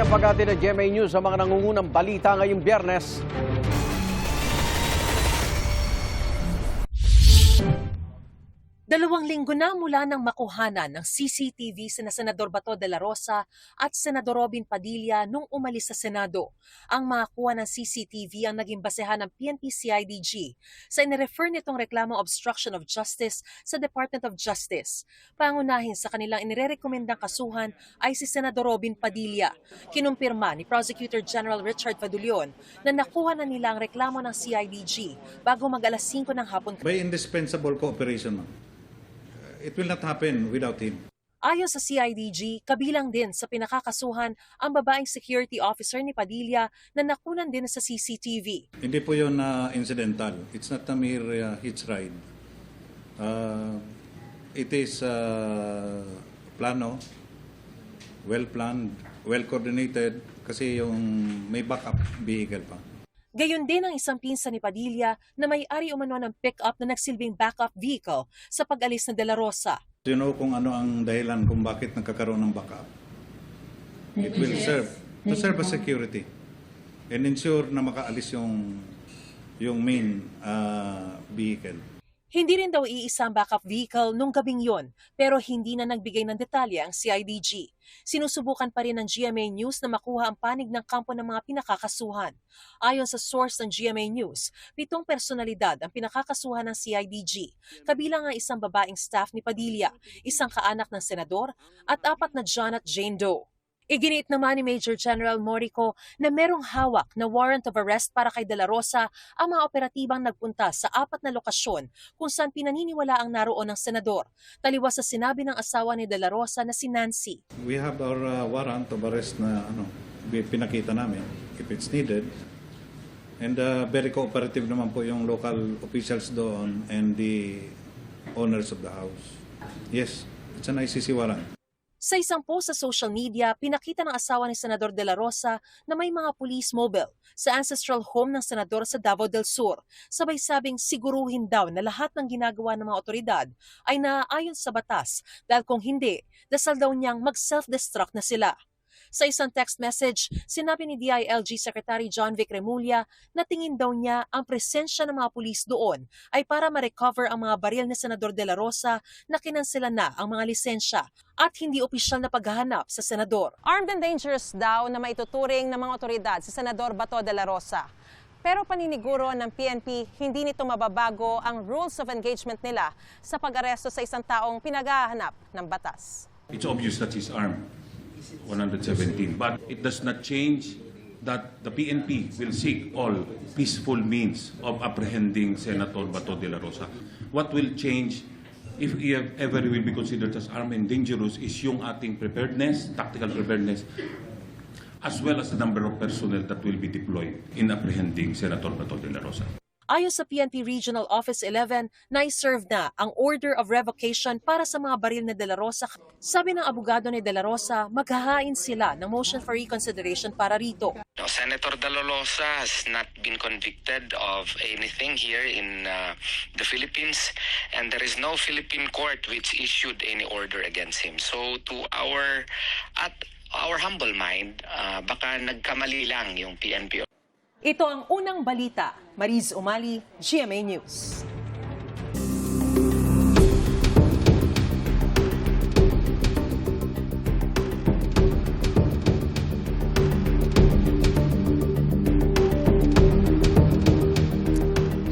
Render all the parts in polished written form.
Pagkati ng GMA News sa mga nangungunang balita ngayong Biyernes. Dalawang linggo na mula nang makuhanan ng CCTV sina Senador Bato de la Rosa at Senador Robin Padilla nung umalis sa Senado. Ang makakuha ng CCTV ang naging basehan ng PNP-CIDG sa inirefer nitong reklamong obstruction of justice sa Department of Justice. Pangunahin sa kanilang inirekomendang kasuhan ay si Senador Robin Padilla. Kinumpirma ni Prosecutor General Richard Fadulion na nakuha na nila ang reklamo ng CIDG bago mag-alas 5 ng hapon. By indispensable cooperation, ma'am. It will not happen without him. Ayon sa CIDG, kabilang din sa pinakakasuhan ang babaeng security officer ni Padilla na nakunan din sa CCTV. Hindi po yun incidental. It's not a mere hitch ride. It is plano, well-planned, well-coordinated kasi yung may backup vehicle pa. Gayon din ang isang pinsan ni Padilla na may-ari umano ng pick-up na nagsilbing backup vehicle sa pag-alis ng De La Rosa. You know kung ano ang dahilan kung bakit nagkakaroon ng backup. It will serve as security and ensure na makaalis yung main vehicle. Hindi rin daw iisa ang backup vehicle nung gabing yon, pero hindi na nagbigay ng detalye ang CIDG. Sinusubukan pa rin ng GMA News na makuha ang panig ng kampo ng mga pinakakasuhan. Ayon sa source ng GMA News, 7 personalidad ang pinakakasuhan ng CIDG, kabilang ang isang babaeng staff ni Padilla, isang kaanak ng senador, at 4 na John at Jane Doe. Iginiit naman ni Major General Morico na merong hawak na warrant of arrest para kay De La Rosa ang mga operatibang nagpunta sa 4 na lokasyon kung saan pinaniniwala ang naroon ng senador. Taliwas sa sinabi ng asawa ni De La Rosa na si Nancy. We have our warrant of arrest na pinakita namin if it's needed. And very cooperative naman po yung local officials doon and the owners of the house. Yes, it's an ICC warrant. Sa isang post sa social media, pinakita ng asawa ni Senador De La Rosa na may mga police mobile sa ancestral home ng senador sa Davao del Sur. Sabay sabing siguruhin daw na lahat ng ginagawa ng mga otoridad ay naaayon sa batas dahil kung hindi, dasal daw niyang mag-self-destruct na sila. Sa isang text message, sinabi ni DILG Secretary John Vic Remulla na tingin daw niya ang presensya ng mga pulis doon ay para ma-recover ang mga baril ni Senador De La Rosa na kinansela na ang mga lisensya at hindi opisyal na paghahanap sa senador. Armed and dangerous daw na maituturing ng mga otoridad si Senador Bato de la Rosa. Pero paniniguro ng PNP, hindi nito mababago ang rules of engagement nila sa pag-aresto sa isang taong pinaghahanap ng batas. It's obvious that he's armed, 117, but it does not change that the PNP will seek all peaceful means of apprehending Senator Bato de la Rosa. What will change, if ever will be considered as armed and dangerous, is yung ating preparedness, tactical preparedness, as well as the number of personnel that will be deployed in apprehending Senator Bato de la Rosa. Ayon sa PNP Regional Office 11, na-serve na ang order of revocation para sa mga baril ni De La Rosa. Sabi ng abogado ni De La Rosa, maghahain sila ng motion for reconsideration para rito. Senator De La Rosa has not been convicted of anything here in the Philippines, and there is no Philippine court which issued any order against him. So at our humble mind, baka nagkamali lang yung PNP. Ito ang unang balita. Mariz Umali, GMA News.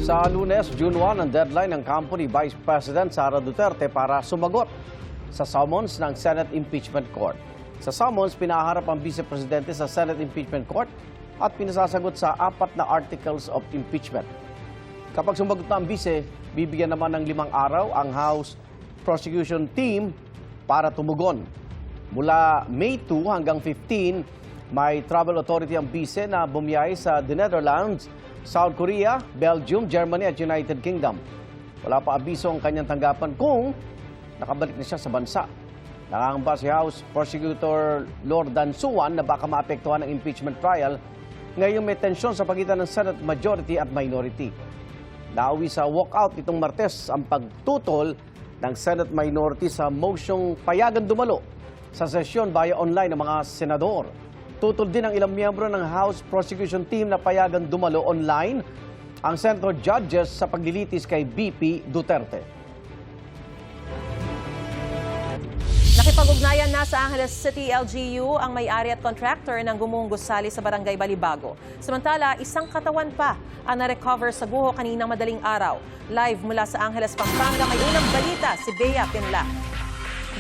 Sa Lunes, June 1, ang deadline ng kampo ni Vice President Sara Duterte para sumagot sa summons ng Senate Impeachment Court. Sa summons, pinaharap ang Vice Presidente sa Senate Impeachment Court at pinasasagot sa 4 na articles of impeachment. Kapag sumagot na ang Vice, bibigyan naman ng 5 araw ang House Prosecution Team para tumugon. Mula May 2 hanggang 15, may travel authority ang Vice na bumiyahe sa the Netherlands, South Korea, Belgium, Germany at United Kingdom. Wala pa abiso ang kanyang tanggapan kung nakabalik na siya sa bansa. Nakangamba si House Prosecutor Lord Dansuan na baka maapektuhan ng impeachment trial ngayong may tensyon sa pagitan ng Senate majority at minority. Nauwi sa walkout itong Martes ang pagtutol ng Senate minority sa mosyong payagan dumalo sa sesyon via online ng mga senador. Tutol din ang ilang miyembro ng House Prosecution Team na payagan dumalo online ang Senator Judges sa paglilitis kay BP Duterte. Nakipag-ugnayan na sa Angeles City LGU ang may-ari at contractor ng gumuhong gusali sa Barangay Balibago. Samantala, isang katawan pa ang na-recover sa guho kaninang madaling araw. Live mula sa Angeles, Pampanga, may unang balita si Bea Pinla.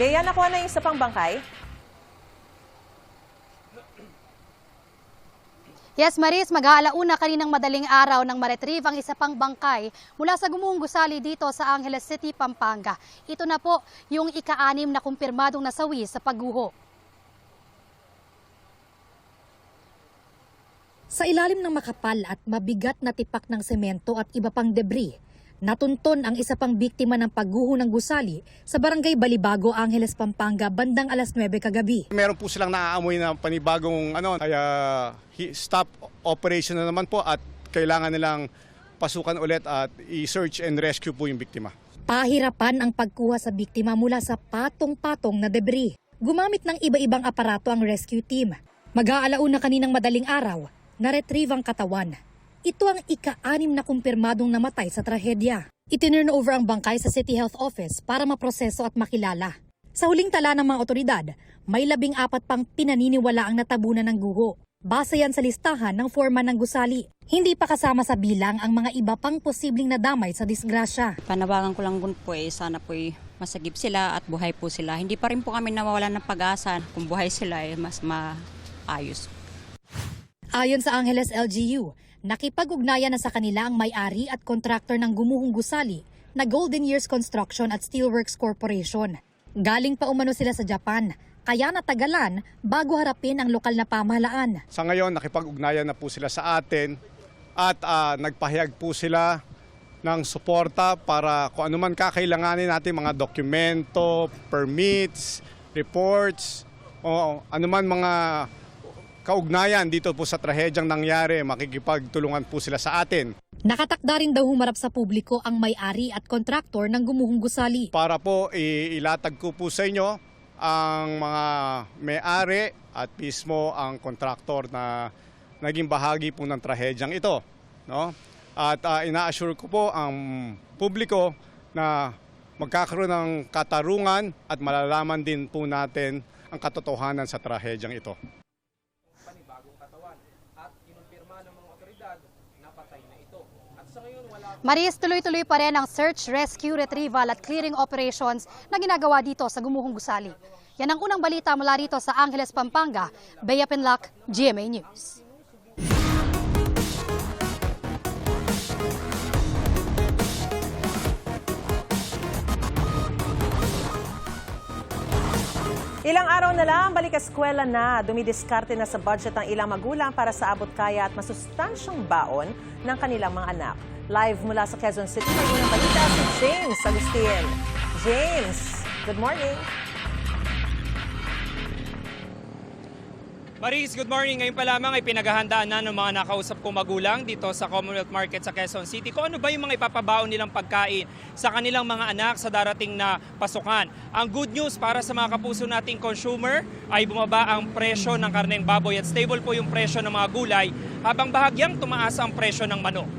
Bea, nakuha na yung isa pang bangkay? Yes, Maris, mag-aalauna kaninang madaling araw nang ma-retrieve ang isa pang bangkay mula sa gumuhong gusali dito sa Angeles City, Pampanga. Ito na po yung ika-6 na kumpirmadong nasawi sa pagguho. Sa ilalim ng makapal at mabigat na tipak ng semento at iba pang debris, natunton ang isa pang biktima ng pagguho ng gusali sa Barangay Balibago, Angeles, Pampanga, bandang alas 9 kagabi. Meron po silang naaamoy na panibagong kaya stop operation na naman po at kailangan nilang pasukan ulit at i-search and rescue po yung biktima. Pahirapan ang pagkuha sa biktima mula sa patong-patong na debris. Gumamit ng iba-ibang aparato ang rescue team. Mag-aalauna kaninang madaling araw, na-retrieve ang katawan. Ito ang ika-6 na kumpirmadong namatay sa trahedya. Itinurn over ang bangkay sa City Health Office para maproseso at makilala. Sa huling tala ng mga otoridad, may 14 pang pinaniniwala ang natabunan ng guho. Base yan sa listahan ng foreman ng gusali. Hindi pa kasama sa bilang ang mga iba pang posibleng nadamay sa disgrasya. Panawagan ko lang po sana po masagip sila at buhay po sila. Hindi pa rin po kami nawawalan ng pag-asa. Kung buhay sila mas maayos. Ayon sa Angeles LGU, nakipag-ugnayan na sa kanila ang may-ari at kontraktor ng gumuhong gusali na Golden Years Construction at Steelworks Corporation. Galing pa umano sila sa Japan, kaya natagalan bago harapin ang lokal na pamahalaan. Sa ngayon, nakipag-ugnayan na po sila sa atin at nagpahayag po sila ng suporta para kung ano man kakailanganin natin, mga dokumento, permits, reports, o ano man mga kaugnayan dito po sa trahedyang nangyari, makikipagtulungan po sila sa atin. Nakatakda rin daw humarap sa publiko ang may-ari at kontraktor ng gumuhong gusali. Para po ilatag ko po sa inyo ang mga may-ari at mismo ang kontraktor na naging bahagi po ng trahedyang ito. No? At ina-assure ko po ang publiko na magkakaroon ng katarungan at malalaman din po natin ang katotohanan sa trahedyang ito. Maris, tuloy-tuloy pa rin ang search, rescue, retrieval at clearing operations na ginagawa dito sa gumuhong gusali. Yan ang unang balita mula rito sa Angeles, Pampanga. Bea Pinlac, GMA News. Ilang araw na lang, balik eskwela na. Dumidiskarte na sa budget ng ilang magulang para sa abot kaya at masustansyang baon ng kanilang mga anak. Live mula sa Quezon City, may unang balita si James Agustin. James, good morning. Maris, good morning. Ngayon pa lamang ay pinaghahandaan na ng mga nakausap kong magulang dito sa Commonwealth Market sa Quezon City kung ano ba yung mga ipapabaon nilang pagkain sa kanilang mga anak sa darating na pasukan. Ang good news para sa mga kapuso nating consumer ay bumaba ang presyo ng karneng baboy at stable po yung presyo ng mga gulay habang bahagyang tumaas ang presyo ng manok.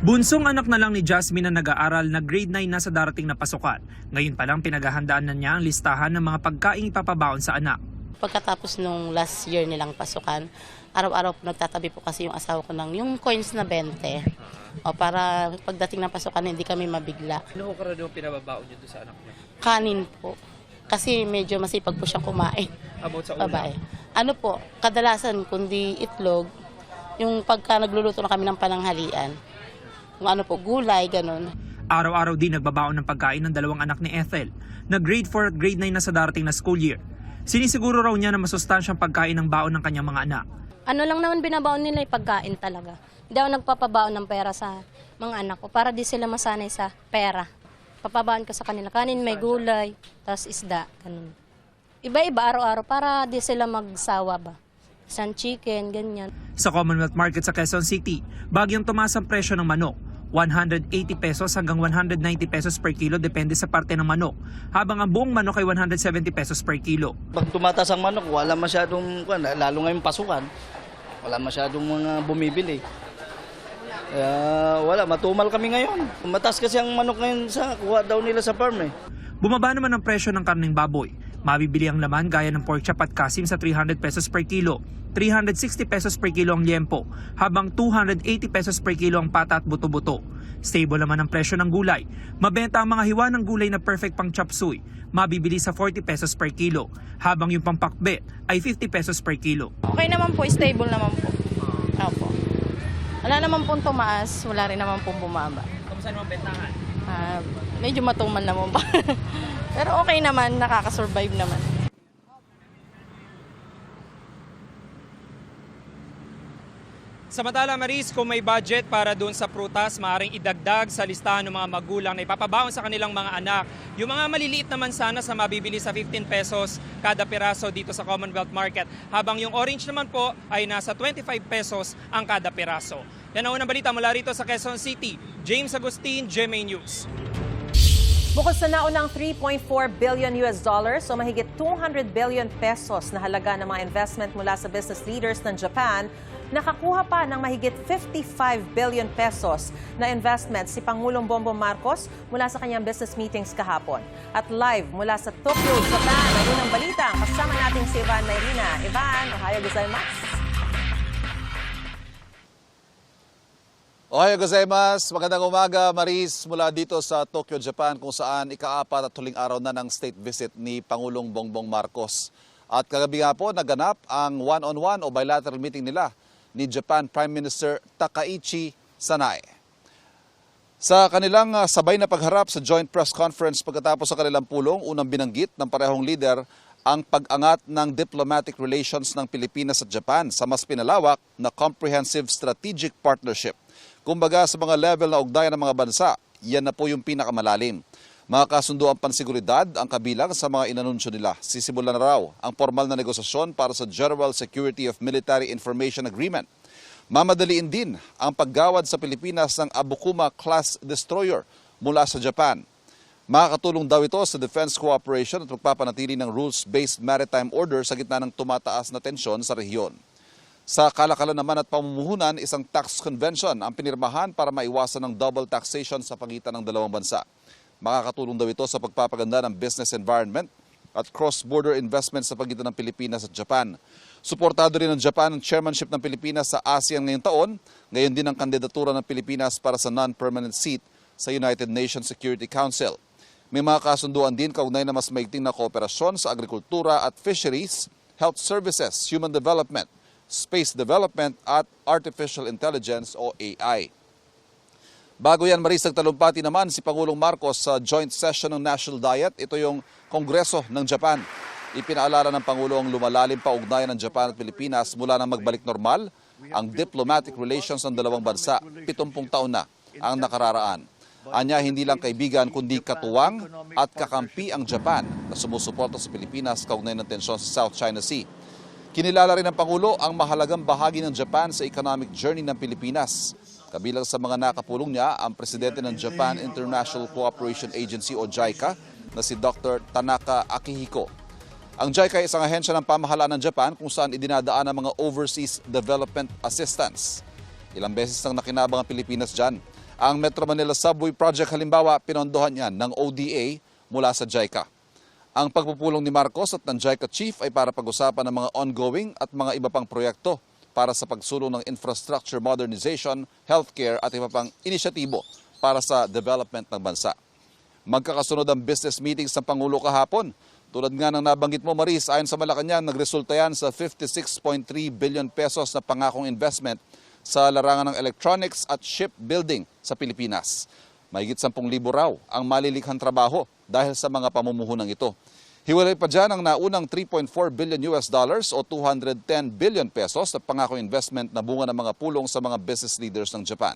Bunsong anak na lang ni Jasmine na nag-aaral na grade 9 na sa darating na pasukan. Ngayon pa lang pinaghahandaan na niya ang listahan ng mga pagkaing ipapabaon sa anak. Pagkatapos nung last year nilang pasukan, araw-araw po nagtatabi po kasi yung asawa ko ng yung coins na 20. O para pagdating ng pasukan hindi kami mabigla. Ano ko rin yung pinababaon niyo sa anak niya? Kanin po. Kasi medyo masipag po siyang kumain. About sa ulam? Babae. Ano po, kadalasan kundi itlog, yung pagka nagluluto na kami ng pananghalian. Kung ano po, gulay, ganun. Araw-araw din nagbabaon ng pagkain ng dalawang anak ni Ethel na grade 4 at grade 9 na sa darating na school year. Sinisiguro raw niya na masustansyang pagkain ng baon ng kanyang mga anak. Ano lang naman binabaon nila ay pagkain talaga. Hindi ako nagpapabaon ng pera sa mga anak ko para di sila masanay sa pera. Papabaon ko sa kanila. Kanin may gulay, tapos isda, ganun. Iba-iba araw-araw para di sila magsawa ba. Isang chicken, ganyan. Sa Commonwealth Market sa Quezon City, bagyang tumaas ang presyo ng manok. 180 pesos hanggang 190 pesos per kilo depende sa parte ng manok, habang ang buong manok ay 170 pesos per kilo. Pag tumataas ang manok, wala masyadong, lalo ngayong pasukan, wala masyadong mga bumibili. Matumal kami ngayon. Mataas kasi ang manok ngayon sa kuha daw nila sa farm eh. Bumaba naman ang presyo ng karneng baboy. Mabibili ang laman gaya ng pork chop at kasim sa 300 pesos per kilo, 360 pesos per kilo ang liempo, habang 280 pesos per kilo ang pata at buto-buto. Stable naman ang presyo ng gulay. Mabenta ang mga hiwa ng gulay na perfect pang chop suey, mabibili sa 40 pesos per kilo, habang yung pampakbe ay 50 pesos per kilo. Okay naman po, stable naman po. Opo. Wala naman pong tumaas, wala rin naman pong bumaba. Kamusta naman bentahan? Medyo matumal naman pa. Pero okay naman, nakakasurvive naman. Samantala, Maris, kung may budget para doon sa prutas, maaaring idagdag sa listahan ng mga magulang na ipapabaon sa kanilang mga anak. Yung mga maliliit naman sana sa mabibili sa 15 pesos kada piraso dito sa Commonwealth Market. Habang yung orange naman po ay nasa 25 pesos ang kada piraso. Yan ang unang balita mula rito sa Quezon City. James Agustin, GMA News. Bukod sa naunang 3.4 billion US dollars o mahigit 200 billion pesos na halaga ng mga investment mula sa business leaders ng Japan, nakakuha pa ng mahigit 55 billion pesos na investment si Pangulong Bongbong Marcos mula sa kanyang business meetings kahapon. At live mula sa Tokyo, Japan, ang unang balita. Kasama natin si Ivan Mayrina. Ivan, ohayo gozaimasu. Ohayo gozaimasu. Magandang umaga, Maris, mula dito sa Tokyo, Japan, kung saan ika-4 at huling araw na ng state visit ni Pangulong Bongbong Marcos. At kagabi nga po naganap ang one-on-one o bilateral meeting nila ni Japan Prime Minister Takaichi Sanae. Sa kanilang sabay na pagharap sa joint press conference pagkatapos sa kanilang pulong, unang binanggit ng parehong leader ang pag-angat ng diplomatic relations ng Pilipinas at Japan sa mas pinalawak na comprehensive strategic partnership. Kumbaga sa mga level na ugnayan ng mga bansa, yan na po yung pinakamalalim. Mga kasunduan pansiguridad ang kabilang sa mga inanunsyo nila. Sisimulan na raw ang formal na negosasyon para sa General Security of Military Information Agreement. Mamadaliin din ang paggawad sa Pilipinas ng Abukuma-class destroyer mula sa Japan. Makakatulong daw ito sa defense cooperation at pagpapanatili ng rules-based maritime order sa gitna ng tumataas na tensyon sa rehiyon. Sa kalakalan naman at pamumuhunan, isang tax convention ang pinirmahan para maiwasan ng double taxation sa pagitan ng dalawang bansa. Makakatulong daw ito sa pagpapaganda ng business environment at cross-border investment sa pagitan ng Pilipinas at Japan. Suportado rin ng Japan ang chairmanship ng Pilipinas sa ASEAN ngayong taon. Ngayon din ang kandidatura ng Pilipinas para sa non-permanent seat sa United Nations Security Council. May mga kasunduan din kaugnay na mas maigting na kooperasyon sa agrikultura at fisheries, health services, human development, space development at artificial intelligence o AI. Bago yan, Maris, nagtalumpati naman si Pangulong Marcos sa joint session ng National Diet. Ito yung Kongreso ng Japan. Ipinaalala ng Pangulo ang lumalalim pa ugnayan ng Japan at Pilipinas mula nang magbalik normal ang diplomatic relations ng dalawang bansa. 70 taon na ang nakararaan. Anya, hindi lang kaibigan kundi katuwang at kakampi ang Japan na sumusuporta sa Pilipinas kaugnay ng tensyon sa South China Sea. Kinilala rin ng Pangulo ang mahalagang bahagi ng Japan sa economic journey ng Pilipinas. Kabilang sa mga nakapulong niya ang presidente ng Japan International Cooperation Agency o JICA na si Dr. Tanaka Akihiko. Ang JICA ay isang ahensya ng pamahalaan ng Japan kung saan idinadaan ang mga overseas development assistance. Ilang beses nang nakinabang ang Pilipinas dyan. Ang Metro Manila Subway Project halimbawa, pinondohan yan ng ODA mula sa JICA. Ang pagpupulong ni Marcos at ng JICA Chief ay para pag-usapan ng mga ongoing at mga iba pang proyekto para sa pagsulong ng infrastructure modernization, healthcare at iba pang inisyatibo para sa development ng bansa. Magkakasunod ang business meetings ng Pangulo kahapon. Tulad nga ng nabanggit mo, Maris, ayon sa Malacanang, nagresulta yan sa 56.3 billion pesos na pangakong investment sa larangan ng electronics at shipbuilding sa Pilipinas. Mahigit 10,000 raw ang malilikhang trabaho dahil sa mga pamumuhunang ito. Hiwalay pa dyan ang naunang 3.4 billion US dollars o 210 billion pesos na pangakong investment na bunga ng mga pulong sa mga business leaders ng Japan.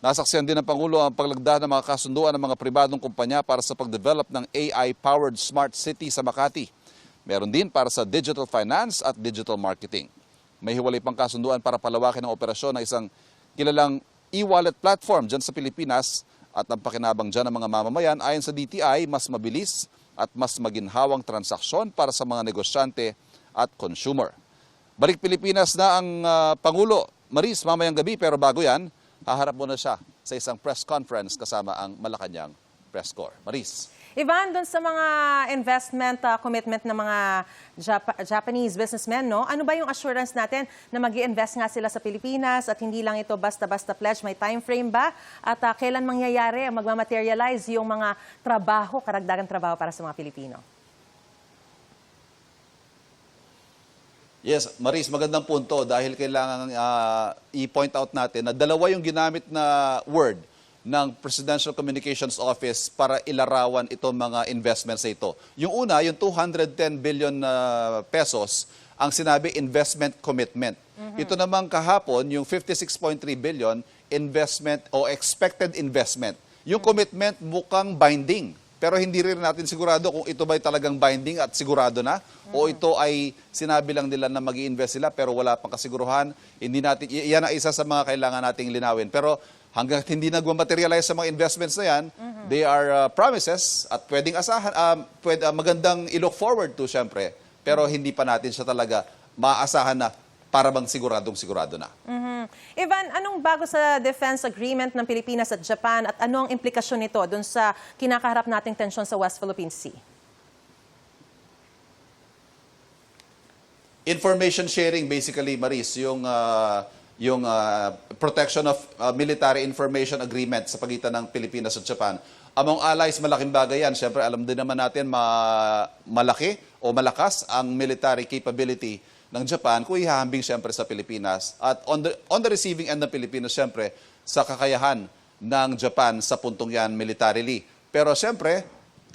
Nasaksihan din ng Pangulo ang paglagda ng mga kasunduan ng mga pribadong kumpanya para sa pagdevelop ng AI-powered smart city sa Makati. Meron din para sa digital finance at digital marketing. May hiwalay pang kasunduan para palawakin ang operasyon ng isang kilalang e-wallet platform dyan sa Pilipinas at ang pakinabang dyan ng mga mamamayan ayon sa DTI, mas mabilis at mas maginhawang transaksyon para sa mga negosyante at consumer. Balik Pilipinas na ang Pangulo Maris mamayang gabi, pero bago yan, haharap muna siya sa isang press conference kasama ang Malacanang Press Corps. Maris. Ivan, doon sa mga investment commitment ng mga Japanese businessmen, no? Ano ba yung assurance natin na mag-i-invest nga sila sa Pilipinas at hindi lang ito basta-basta pledge? May time frame ba? At kailan mangyayari, magmamaterialize yung mga trabaho, karagdagang trabaho para sa mga Pilipino? Yes, Maris, magandang punto dahil kailangan i-point out natin na dalawa yung ginamit na word ng Presidential Communications Office para ilarawan itong mga investments na ito. Yung una, yung 210 billion pesos, ang sinabi investment commitment. Ito namang kahapon, yung 56.3 billion investment o expected investment. Yung commitment mukhang binding, pero hindi rin natin sigurado kung ito ba'y talagang binding at sigurado na o ito ay sinabi lang nila na mag-i-invest sila pero wala pang kasiguruhan. Hindi natin, yan ang isa sa mga kailangan nating linawin. Pero hanggang hindi nagmamaterialize sa mga investments na yan, they are promises at pwedeng asahan, magandang i-look forward to syempre. Pero hindi pa natin siya talaga maaasahan na para bang siguradong-sigurado na. Ivan, anong bago sa defense agreement ng Pilipinas at Japan at ano ang implikasyon nito dun sa kinakaharap nating tensyon sa West Philippine Sea? Information sharing basically, Maris, yung protection of military information agreement sa pagitan ng Pilipinas at Japan. Among allies, malaking bagay yan. Siyempre, alam din naman natin malaki o malakas ang military capability ng Japan kung ihahambing siyempre sa Pilipinas. At on the receiving end ng Pilipinas, siyempre, sa kakayahan ng Japan sa puntong yan militarily. Pero siyempre,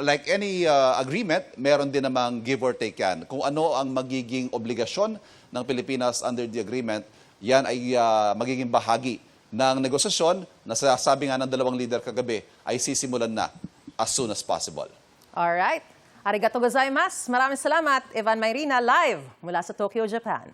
like any agreement, meron din namang give or take yan. Kung ano ang magiging obligasyon ng Pilipinas under the agreement, yan ay magiging bahagi ng negosasyon na sabi nga ng dalawang leader kagabi ay sisimulan na as soon as possible. Alright. Arigato gozaimasu. Maraming salamat. Ivan Mayrina live mula sa Tokyo, Japan.